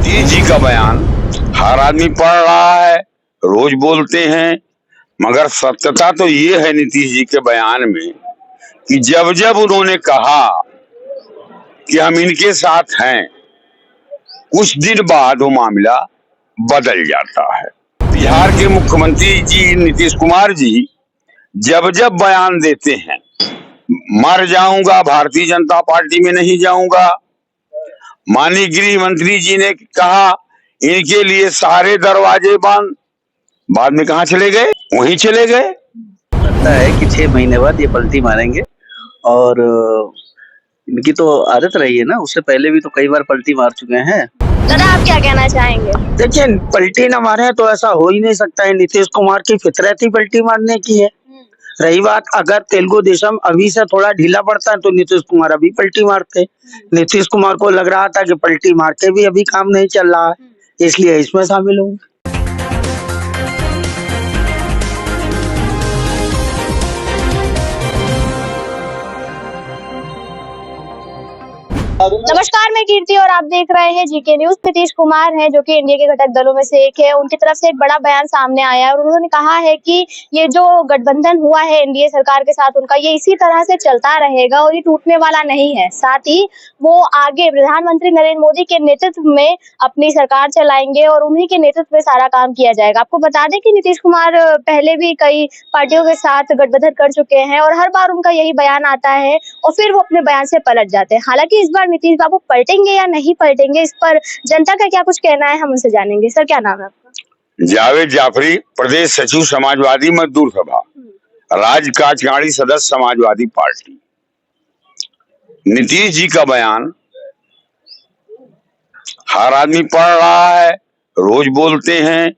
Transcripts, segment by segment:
नीतीश जी का बयान हर आदमी पढ़ रहा है, रोज बोलते हैं, मगर सत्यता तो ये है नीतीश जी के बयान में कि जब जब उन्होंने कहा कि हम इनके साथ हैं, कुछ दिन बाद वो मामला बदल जाता है। बिहार के मुख्यमंत्री जी नीतीश कुमार जी जब जब बयान देते हैं, मर जाऊंगा, भारतीय जनता पार्टी में नहीं जाऊंगा, माननीय गृह मंत्री जी ने कहा इनके लिए सारे दरवाजे बंद, बाद में कहाँ चले गए? वहीं चले गए। लगता है कि 6 महीने बाद ये पलटी मारेंगे और इनकी तो आदत रही है ना, उससे पहले भी तो कई बार पलटी मार चुके हैं। दादा आप क्या कहना चाहेंगे? देखिए, पलटी न मारे तो ऐसा हो ही नहीं सकता है। नीतीश कुमार की फितरत ही पलटी मारने की है। रही बात, अगर तेलुगु देशम अभी से थोड़ा ढीला पड़ता है तो नीतीश कुमार अभी पलटी मारते। नीतीश कुमार को लग रहा था कि पलटी मार के भी अभी काम नहीं चल रहा है, इसलिए इसमें शामिल हूँ। नमस्कार, मैं कीर्ति और आप देख रहे हैं जीके न्यूज। नीतीश कुमार हैं जो कि एनडीए के घटक दलों में से एक है। उनकी तरफ से एक बड़ा बयान सामने आया है और उन्होंने कहा है कि ये जो गठबंधन हुआ है एनडीए सरकार के साथ उनका, ये इसी तरह से चलता रहेगा और ये टूटने वाला नहीं है। साथ ही वो आगे प्रधानमंत्री नरेंद्र मोदी के नेतृत्व में अपनी सरकार चलाएंगे और उन्हीं के नेतृत्व में सारा काम किया जाएगा। आपको बता दें कि नीतीश कुमार पहले भी कई पार्टियों के साथ गठबंधन कर चुके हैं और हर बार उनका यही बयान आता है और फिर वो अपने बयान से पलट जाते हैं। हालांकि इस बार नीतीश बाबू पलटेंगे या नहीं पलटेंगे, इस पर जनता का क्या कुछ कहना है, हम उनसे जानेंगे। सर, क्या नाम है आपका? जावेद जाफरी, प्रदेश सचिव समाजवादी मजदूर सभा, राज्य कार्यकारिणी सदस्य समाजवादी पार्टी। नीतीश जी का बयान हर आदमी पढ़ रहा है, रोज बोलते हैं,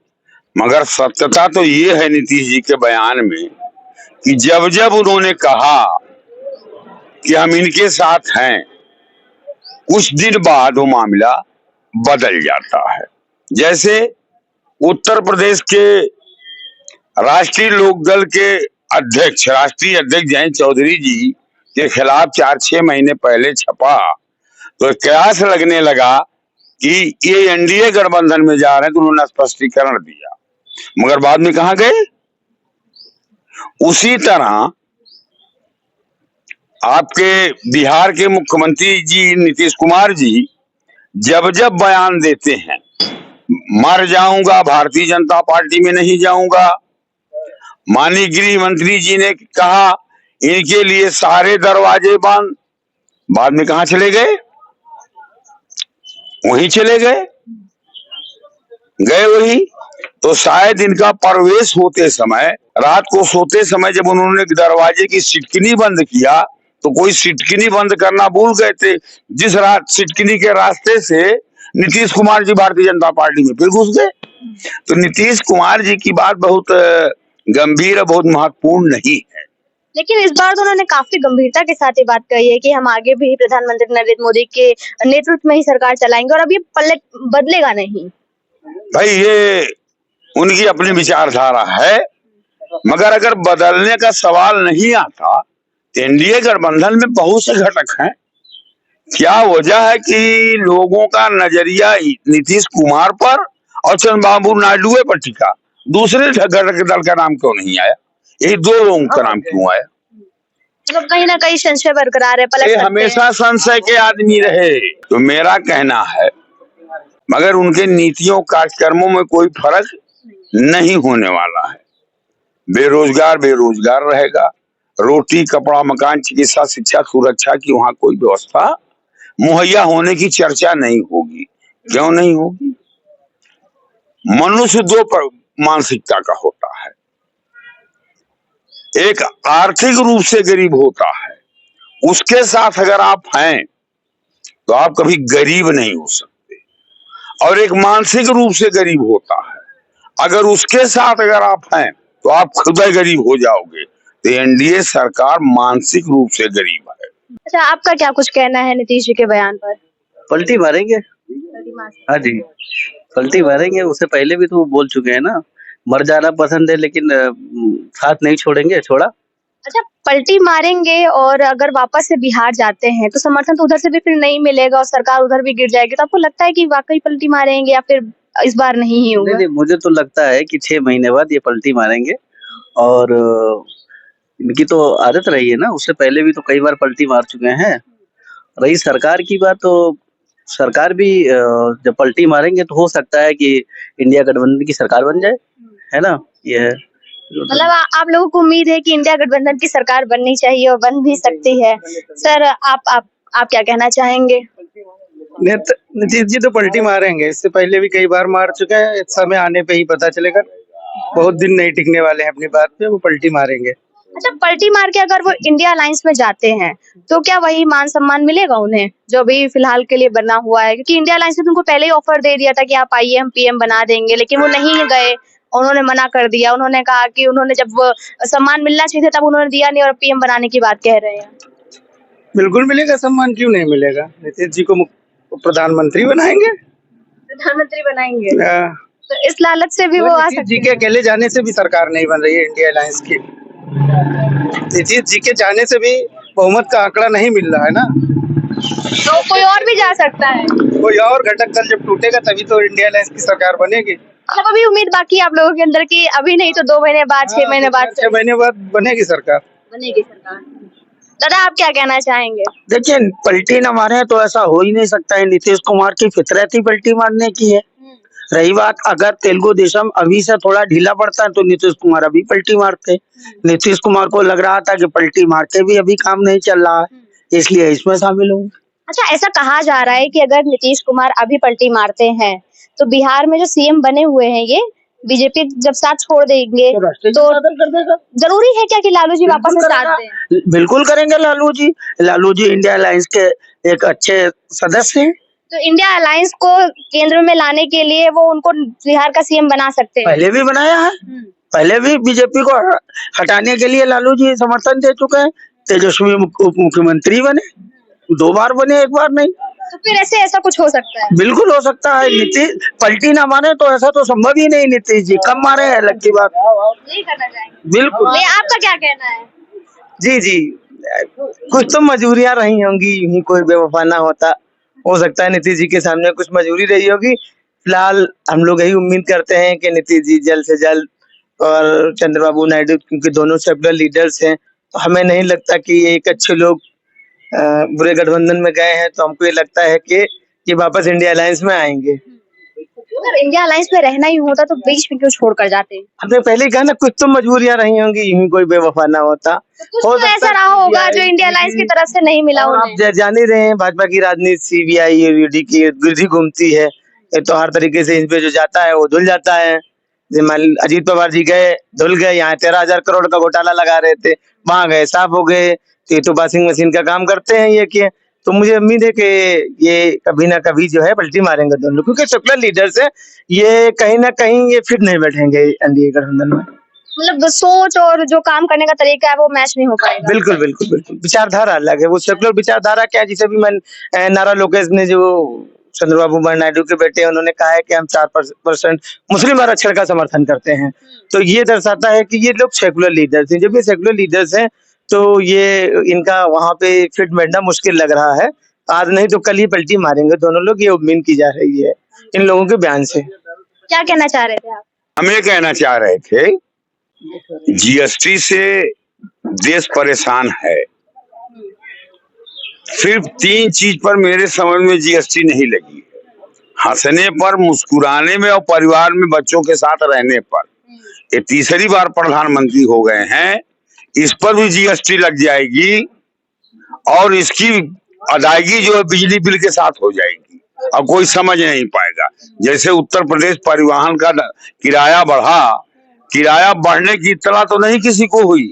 मगर सत्यता तो ये है नीतीश जी के बयान में कि जब जब उन्होंने कहा कि हम इनके साथ हैं, कुछ दिन बाद वो मामला बदल जाता है। जैसे उत्तर प्रदेश के राष्ट्रीय लोकदल के राष्ट्रीय अध्यक्ष जयंत चौधरी जी के खिलाफ 4-6 महीने पहले छपा तो कयास लगने लगा कि ये एनडीए गठबंधन में जा रहे हैं, तो उन्होंने स्पष्टीकरण दिया, मगर बाद में कहाँ गए? उसी तरह आपके बिहार के मुख्यमंत्री जी नीतीश कुमार जी जब जब बयान देते हैं, मर जाऊंगा, भारतीय जनता पार्टी में नहीं जाऊंगा, माननीय गृह मंत्री जी ने कहा इनके लिए सारे दरवाजे बंद, बाद में कहाँ चले गए? वहीं चले गए वही। तो शायद इनका प्रवेश होते समय, रात को सोते समय जब उन्होंने दरवाजे की सिटकिनी बंद किया तो कोई सिटकिनी बंद करना भूल गए थे, जिस सिटकिनी के रास्ते से नीतीश कुमार जी भारतीय जनता पार्टी में फिर घुस गए। तो नीतीश कुमार जी की बात बहुत गंभीर और बहुत महत्वपूर्ण नहीं है। लेकिन इस बार तो उन्होंने काफी गंभीरता के साथ ये बात कही है कि हम आगे भी प्रधानमंत्री नरेंद्र मोदी के नेतृत्व में ही सरकार चलाएंगे और अब ये पलट बदलेगा नहीं। भाई, ये उनकी अपनी विचारधारा है, मगर अगर बदलने का सवाल नहीं आता, एनडीए गठबंधन में बहुत से घटक हैं। क्या वजह है कि लोगों का नजरिया नीतीश कुमार पर और चंद्रबाबू नायडू पर टिका? दूसरे घटक दल का नाम क्यों नहीं आया? यही दो लोगों का नाम क्यों आया? मतलब कहीं ना कहीं संशय बरकरार है, पलट सकते हमेशा संशय के आदमी रहे। तो मेरा कहना है, मगर उनके नीतियों कार्यक्रमों में कोई फर्क नहीं होने वाला है। बेरोजगार बेरोजगार रहेगा, रोटी कपड़ा मकान चिकित्सा शिक्षा सुरक्षा की वहां कोई व्यवस्था मुहैया होने की चर्चा नहीं होगी। क्यों नहीं होगी? मनुष्य दो मानसिकता का होता है, एक आर्थिक रूप से गरीब होता है, उसके साथ अगर आप हैं तो आप कभी गरीब नहीं हो सकते, और एक मानसिक रूप से गरीब होता है, अगर उसके साथ अगर आप हैं तो आप खुद ही गरीब हो जाओगे। तो एनडीए सरकार मानसिक रूप से गरीब है। अच्छा, आपका क्या कुछ कहना है नीतीश जी के बयान पर? पलटी मारेंगे। हाँ जी, पलटी मारेंगे। उससे पहले भी तो बोल चुके हैं ना, मर जाना पसंद है लेकिन साथ नहीं छोड़ेंगे। छोड़ा अच्छा, पलटी मारेंगे और अगर वापस से बिहार जाते हैं तो समर्थन तो उधर से भी फिर नहीं मिलेगा और सरकार उधर भी गिर जाएगी, तो आपको लगता है कि वाकई पलटी मारेंगे या फिर इस बार नहीं ही नहीं होगा? नहीं, मुझे तो लगता है कि 6 महीने बाद ये पलटी मारेंगे। और इनकी तो आदत रही है ना, उससे पहले भी तो कई बार पलटी मार चुके हैं। रही सरकार की बात, तो सरकार भी जब पलटी मारेंगे तो हो सकता है कि इंडिया गठबंधन की सरकार बन जाए, है ना? ये है। मतलब आप लोगों को उम्मीद है कि इंडिया गठबंधन की सरकार बननी चाहिए और बन भी सकती है। सर, आप क्या कहना चाहेंगे? नीतीश जी तो पलटी मारेंगे, इससे पहले भी कई बार मार चुके हैं, समय आने पे ही पता चलेगा। बहुत दिन नहीं टिकने वाले हैं अपनी बात पे, वो पलटी मारेंगे। अच्छा, पलटी मार के अगर वो इंडिया अलायंस में जाते हैं तो क्या वही मान सम्मान मिलेगा उन्हें जो अभी फिलहाल के लिए बना हुआ है? क्योंकि इंडिया अलायंस ने तो उनको पहले ही ऑफर दे दिया था कि आप आइए, हम पीएम बना देंगे, लेकिन वो नहीं गए। उन्होंने मना कर दिया। उन्होंने कहा कि उन्होंने जब वो सम्मान मिलना चाहिए था तब उन्होंने दिया नहीं और पीएम बनाने की बात कह रहे हैं। बिल्कुल मिलेगा सम्मान, क्यों नहीं मिलेगा। नीतीश जी को प्रधानमंत्री बनाएंगे। प्रधानमंत्री बनाएंगे हाँ। तो इस लालच से भी वो आ नीतीश जी सकते के हैं। अकेले जाने से भी सरकार नहीं बन रही है इंडिया अलायंस की। नीतीश जी के जाने से भी बहुमत का आंकड़ा नहीं मिल रहा है ना। तो कोई और भी जा सकता है। कोई और घटक दल जब टूटेगा तभी तो इंडिया अलायंस की सरकार बनेगी। मतलब अभी उम्मीद बाकी है आप लोगों के अंदर की अभी नहीं तो 2 महीने बाद, 6 महीने बाद 6 महीने बाद बनेगी सरकार। बनेगी सरकार। दादा, आप क्या कहना चाहेंगे? देखिए, पलटी न मारे तो ऐसा हो ही नहीं सकता है। नीतीश कुमार की फितरत ही पलटी मारने की है। रही बात, अगर तेलुगु देशम अभी से थोड़ा ढीला पड़ता है तो नीतीश कुमार अभी पलटी मारते। नीतीश कुमार को लग रहा था कि पलटी मार के भी अभी काम नहीं चल रहा है, इसलिए इसमें शामिल हूँ। अच्छा, ऐसा कहा जा रहा है कि अगर नीतीश कुमार अभी पलटी मारते हैं तो बिहार में जो सीएम बने हुए हैं ये बीजेपी जब साथ छोड़ देंगे तो जरूरी है क्या कि लालू जी वापस से साथ दें? बिल्कुल करेंगे लालू जी। लालू जी इंडिया अलायंस के एक अच्छे सदस्य हैं। तो इंडिया अलायंस को केंद्र में लाने के लिए वो उनको बिहार का सीएम बना सकते हैं। पहले भी बनाया है, पहले भी बीजेपी को हटाने के लिए लालू जी समर्थन दे चुके हैं। तेजस्वी उप मुख्यमंत्री बने, 2 बार बने, 1 बार नहीं। तो फिर ऐसा कुछ हो सकता है? बिल्कुल हो सकता है। नीतीश पलटी ना मारे तो ऐसा तो संभव ही नहीं। नीतीश जी कम मारे हैं, अलग की बात। यही करना चाहेंगे। बिल्कुल। आपका क्या कहना है? जी जी, कुछ तो मजबूरियां रही होंगी, यूं कोई बेवफा ना होता। हो सकता है नीतीश जी के सामने कुछ मजबूरी रही होगी। फिलहाल हम लोग यही उम्मीद करते हैं कि नीतीश जी जल्द से जल्द, और चंद्रबाबू नायडू, क्योंकि दोनों सेक्युलर लीडर्स हैं, तो हमें नहीं लगता कि ये एक अच्छे लोग बुरे गठबंधन में गए हैं। तो हमको ये लगता है कि ये वापस इंडिया अलायंस में आएंगे। अगर इंडिया अलायंस में रहना ही होता तो बीच में क्यों छोड़कर जाते? हमने पहले ही कहा ना, कुछ तो मजबूरियां रही होंगी, यूं कोई बेवफा ना होता। कुछ तो ऐसा रहा होगा जो इंडिया अलायंस की तरफ से नहीं मिला उन्हें। आप जान ही रहे हैं, भाजपा की राजनीति सीबीआई और ईडी की गिरदी घूमती है। ये तो हर तरीके से इन पे जो जाता है वो धुल जाता है। अजीत पवार जी गए, धुल गए। यहाँ 13,000 करोड़ का घोटाला लगा रहे थे, वहां गए, साफ हो गए। तो ये तो वॉशिंग मशीन का काम करते हैं ये कि। तो मुझे उम्मीद है कि ये कभी ना कभी जो है पलटी मारेंगे दोनों, क्योंकि सेक्युलर लीडर्स है। ये कहीं ना कहीं ये फिर नहीं बैठेंगे एनडीए गठबंधन में। मतलब सोच और जो काम करने का तरीका है वो मैच नहीं हो पाएगा। बिल्कुल बिल्कुल बिल्कुल, विचारधारा अलग है। वो सेक्युलर विचारधारा क्या है, जिसे भी मैं नारा लोकेश ने, जो चंद्रबाबू नायडू के बेटे हैं, उन्होंने कहा है कि हम 4% मुस्लिम आरक्षण का समर्थन करते हैं। तो ये दर्शाता है कि ये लोग सेक्युलर लीडर्स हैं। जब ये सेक्युलर लीडर्स हैं तो ये इनका वहां पे फिट बैठना मुश्किल लग रहा है। आज नहीं तो कल ही पलटी मारेंगे दोनों लोग, ये उम्मीद की जा रही है इन लोगों के बयान से। क्या कहना चाह रहे थे आप? हम ये कहना चाह रहे थे, जीएसटी से देश परेशान है। सिर्फ 3 चीज पर मेरे समझ में जीएसटी नहीं लगी, हंसने पर, मुस्कुराने में और परिवार में बच्चों के साथ रहने पर। ये तीसरी बार प्रधानमंत्री हो गए हैं, इस पर भी जीएसटी लग जाएगी और इसकी अदायगी जो है बिजली बिल के साथ हो जाएगी और कोई समझ नहीं पाएगा। जैसे उत्तर प्रदेश परिवहन का किराया बढ़ा, किराया बढ़ने की इत्तला तो नहीं किसी को हुई।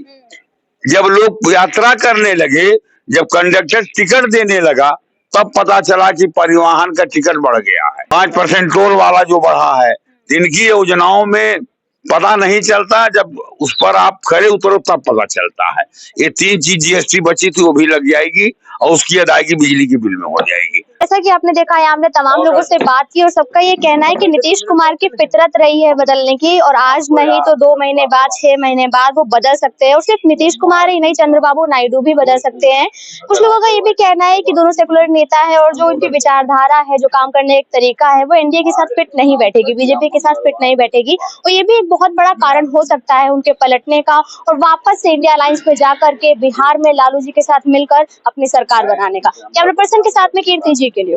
जब लोग यात्रा करने लगे, जब कंडक्टर टिकट देने लगा, तब पता चला कि परिवहन का टिकट बढ़ गया है। 5% टोल वाला जो बढ़ा है, इनकी योजनाओं में पता नहीं चलता, जब उस पर आप खड़े उतरो तब पता चलता है। ये 3 चीज जीएसटी बची थी, वो भी लग जाएगी और उसकी अदायगी बिजली के बिल में हो जाएगी। जैसा कि आपने देखा है, हमने तमाम लोगों से बात की और सबका ये कहना है कि नीतीश कुमार की फितरत रही है बदलने की, और आज नहीं तो 2 महीने बाद, 6 महीने बाद वो बदल सकते हैं। और सिर्फ नीतीश कुमार ही नहीं, चंद्रबाबू नायडू भी बदल सकते हैं। कुछ लोगों का ये भी कहना है कि दोनों सेकुलर नेता है और जो उनकी विचारधारा है, जो काम करने का तरीका है, वो एनडीए के साथ फिट नहीं बैठेगी, बीजेपी के साथ फिट नहीं बैठेगी। और ये भी एक बहुत बड़ा कारण हो सकता है उनके पलटने का और वापस से इंडिया अलायंस में जाकर के बिहार में लालू जी के साथ मिलकर अपनी सरकार बनाने का। कैमरा पर्सन के साथ में कीर्ति जी के लिए।